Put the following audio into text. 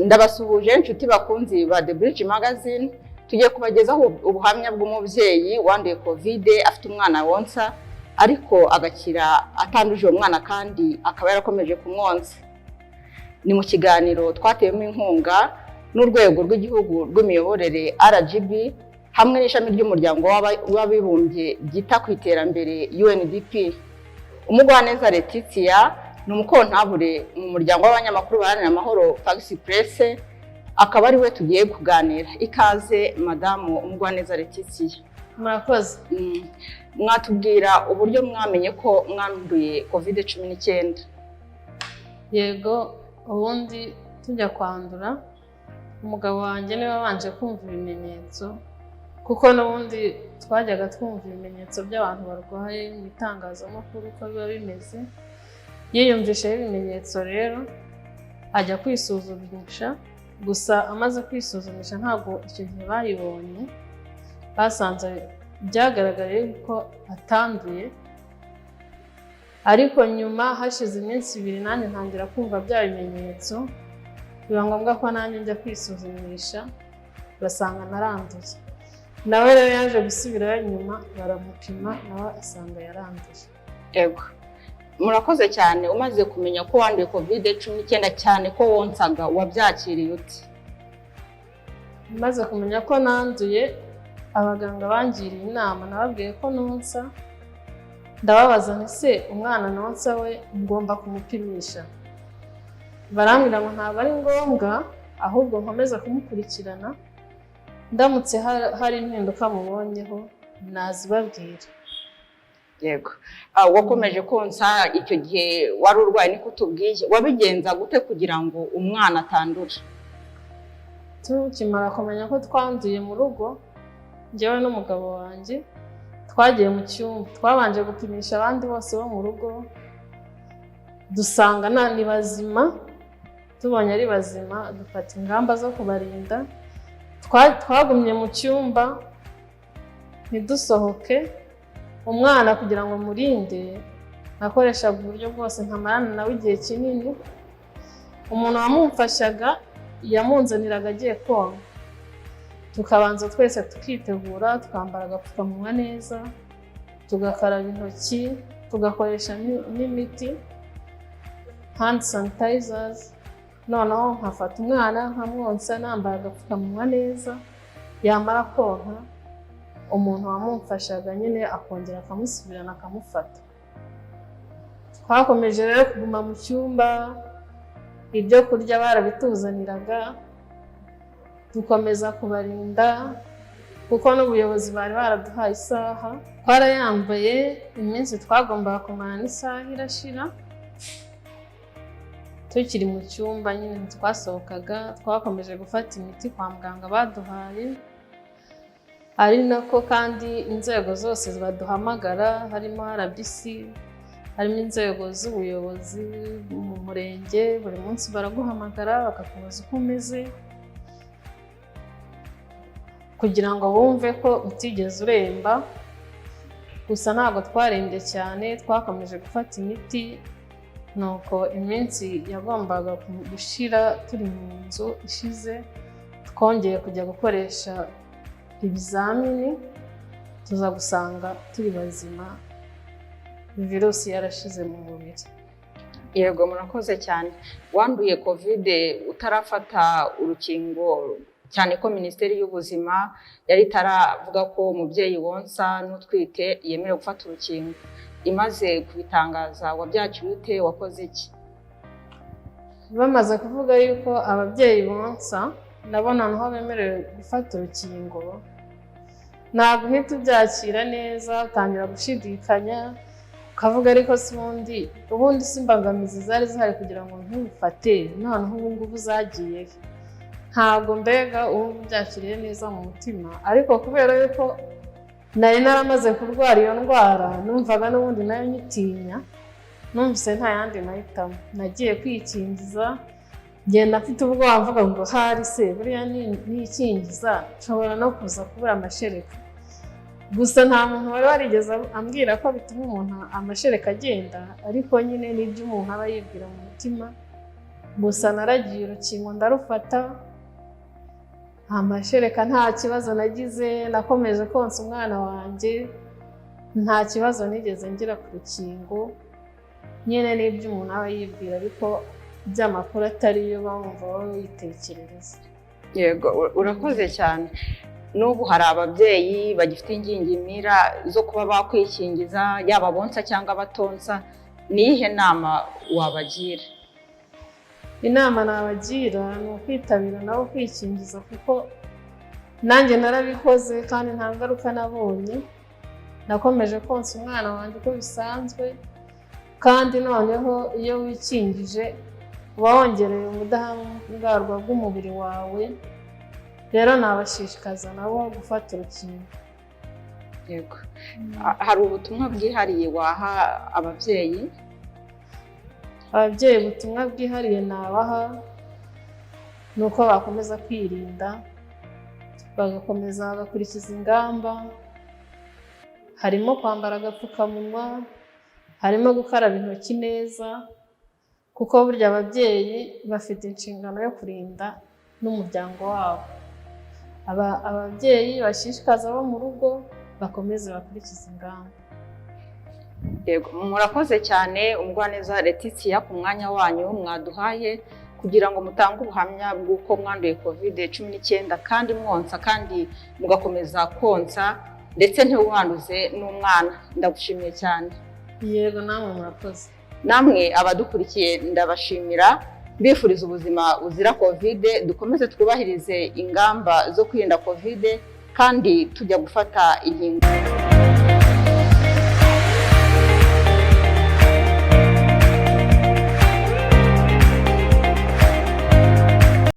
Ndabasuhuje inshuti bakunzi ba The Bridge Magazine, tugiye kubagezaho ubuhamya bw'umubyeyi wanduye Covid afite umwana wonsa ariko agakira atanduje uwo mwana kandi akaba yarakomeje kumwonsa. Ni mu kiganiro twateyemo inkunga n'urwego rw'igihugu rw'imiyoborere RGB hamwe n'ishami ry'umuryango w'abibumbye ryita ku iterambere UNDP. Umugwaneza Letitia ni umukontabure mu muryango w'abanyamakuru baharanira amahoro Fax Press, akaba ari we tugiye kuganira. Ikaze madamu Umugwaneza Letitia. Murakoze. Mwatubwira uburyo mwamenye ko mwanduye Covid-19? Yego, ubundi tujya kwandura umugabo wanjye niwe wabanje kumva ibimenyetso, kuko n'ubundi twajyaga twumva ibimenyetso by'abantu barwaye mu itangazamakuru uko biba bimeze. Yiyumvisheho ibimenyetso rero ajya kwisuzumisha, gusa amaze kwisuzumisha ntabwo icyo gihe bayibonye, basanze byagaragaye ko atanduye. Ariko nyuma hashize iminsi 2 nanjye ntangira kumva bya bimenyetso, biba ngombwa ko nanjye njya kwisuzumisha, basanga naranduye. Nawe rero yaje gusubirayo nyuma baramupima, nawe asanga yaranduye. Yego, murakoze cyane. Umaze kumenya ko wanduye Covid-19 cyane ko wonsaga, wabyakiriye uti? Maze kumenya ko nanduye, abaganga bangiriye inama, nababwiye ko nonsa, ndababaza nti se umwana nonsa we ngomba kumupimisha? Barambwira ngo ntabwo ari ngombwa, ahubwo nkomeza kumukurikirana, ndamutse hari impinduka mubonyeho nazibabwira. Yego, wakomeje konsa icyo gihe wari urwaye niko tubwiye, wabigenza gute kugira ngo umwana atandura? Tukimara kumenya ko twanduye mu rugo, njyewe n'umugabo wanjye twagiye mu cyumba, twabanje gupimisha abandi bose bo mu rugo, dusanga ni bazima. Tubonye ari bazima dufata ingamba zo kubarinda. Twagumye mu cyumba ntidusohoke. Umwana kugira ngo murinde nakoreshaga uburyo bwose nkamarana nawe igihe kinini. Umuntu wamumfashaga yamunzaniraga agiye konka, tukabanza twese tukitegura, tukambara agapfukamunwa neza, tugakaraba intoki, tugakoresha n'imiti hand sanitizers. Noneho nkafata umwana nkamwonsa nambaye agapfukamunwa neza, yamara konka umuntu wamumfashaga nyine akongera akamusubirana akamufata. Twakomeje rero kuguma mu cyumba, ibyo kurya barabituzaniraga, dukomeza kubarinda kuko n'ubuyobozi bari baraduhaye isaha. Twarayambaye, iminsi twagombaga kumara n'isaha irashira. Tukiri mu cyumba nyine twasohokaga, twakomeje gufata imiti kwa muganga baduhaye, ari nako kandi inzego zose baduhamagara, harimo RBC, harimo inzego z'ubuyobozi mu murenge, buri munsi baraguhamagara bakakubaza uko umeze, kugira ngo bumve ko utigeze uremba. Gusa ntabwo twarembye cyane, twakomeje gufata imiti. Nuko iminsi yagombaga gushira turi mu nzu ishize, twongeye kujya gukoresha ibizamini, tuza gusanga turi bazima, virusi yarashize mu mubiri. Yego, murakoze cyane. Wanduye Covid utarafata urukingo, cyane ko Minisiteri y'Ubuzima yari itaravuga ko umubyeyi wonsa n'utwite yemerewe gufata urukingo. Imaze kubitangaza wabyakiriye ute, wakoze iki? Bamaze kuvuga yuko ababyeyi bonsa nabona naho bemerewe gufata urukingo, ntabwo uhita ubyakira neza, utangira gushidikanya, ukavuga ariko si ubundi si imbogamizi zari zihari kugira ngo ntubifate, noneho ubu ngubu zagiye. Ntabwo mbega ubu byakiriye neza mu mutima, ariko kubera yuko nari naramaze kurwara iyo ndwara, numvaga n'ubundi nayo nyitinya, numvise nta yandi mahitamo, nagiye kwikingiza. Ngenda mfite ubwoba mvuga ngo hari se buriya nikingiza nshobora no kuza kubura amashereka. Gusa nta muntu wari warigeze ambwira ko bituma umuntu amashereka agenda, ariko nyine n'ibyo umuntu aba yibwira mu mutima, gusa naragiye urukingo ndarufata, amashereka nta kibazo nagize, nakomeje konsa umwana wanjye, nta kibazo nigeze ngira ku rukingo. Nyine n'ibyo umuntu aba yibwira ariko by'amakuru atariyo bamva wowe witekerereza. Yego, urakoze cyane. N'ubu hari ababyeyi bagifite ingingimira zo kuba bakwikingiza, yaba bonsa cyangwa batonsa, ni iyihe nama wabagira? Inama nabagira ni ukwitabira nabo kwikingiza, kuko nanjye narabikoze kandi nta ngaruka nabonye. Nakomeje konsa umwana wanjye uko bisanzwe, kandi noneho iyo wikingije uba wongereye ubudahangarwa bw'umubiri wawe. Rero nabashishikaza nabo gufata urukingo. Yego. Hari ubutumwa bwihariye waha ababyeyi? Ababyeyi ubutumwa bwihariye nabaha ni uko bakomeza kwirinda, bagakomeza bagakurikiza ingamba, harimo kwambara agapfukamunwa, harimo gukaraba intoki neza, kuko burya ababyeyi bafite inshingano yo kurinda n'umuryango wabo. Ababyeyi bashishikaza abo mu rugo bakomeze bakurikiza ingamba. Yego, murakoze cyane Umugwaneza Letitia ku mwanya wanyu mwaduhaye kugira ngo mutange ubuhamya bw'uko mwanduye COVID-19 kandi mwonsa kandi mugakomeza konsa ndetse ntiwanduze n'umwana. Ndagushimiye cyane. Yego, namwe murakoze. Namwe abadukurikiye ndabashimira, bifuriza ubuzima buzira COVID. Dukomeze twubahirize ingamba zo kwirinda COVID kandi tujya gufata inkingo.